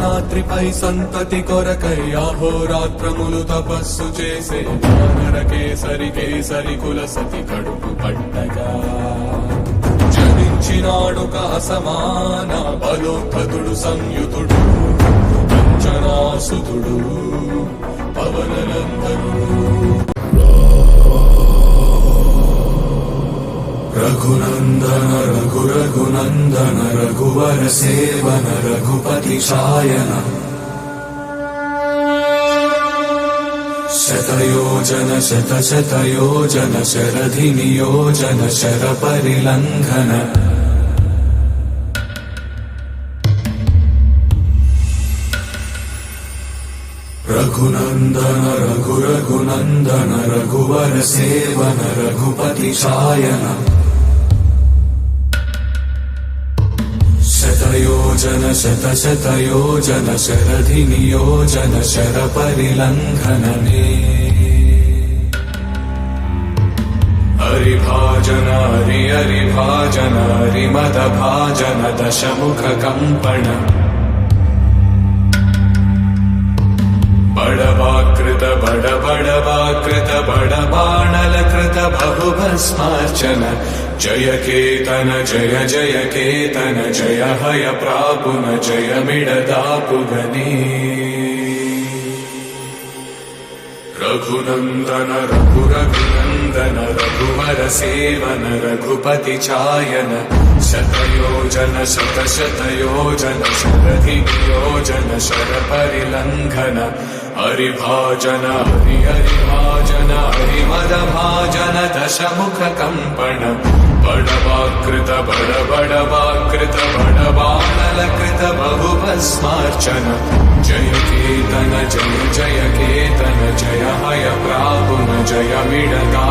శేషనాద్రిపై సంతతి కొరకై అహోరాత్రములు తపస్సు చేసే నరకేసరి కేసరి కుల సతి కడుపు పట్టగా జనించినాడుక అసమాన బలోద్ధతుడు సంయుతుడు అంజనాసుతుడు పవననందనుడు రఘునందన రఘురఘునందన రఘువర సేవన రఘుపతి ఛాయన శతయోజన శతశతయోజన శరధి నియోజన శర పరిలంఘన రఘునందన రఘురఘునందన రఘువర సేవన రఘుపతి ఛాయన శతయోజన శతశతయోజన శరధి నియోజన శర పరిలంఘననే హరిభాజన హరి హరిభాజన హరిమద భాజన దశముఖ కంపణ బడవాకృత బడబడవాకృత బడబాణలకృత బహుభస్మార్చన జయ కేతన జయ జయ కేతన జయ హయ ప్రాపున జయ మిడదాపుగని రఘునందన రఘురఘునందన రఘువర సేవన రఘుపతి ఛాయన శతయోజన శతశతయోజన శరధి నియోజన శర పరిలంఘన హరిభాజన హరి హరిభాజన హరిమద భాజన దశముఖ కంపణ బడవాకృత బడబడవాకృత బడబాణలకృత బహుభస్మార్చన జయ కేతన జయ జయ కేతన జయ హయ ప్రాపున జయ మిడదా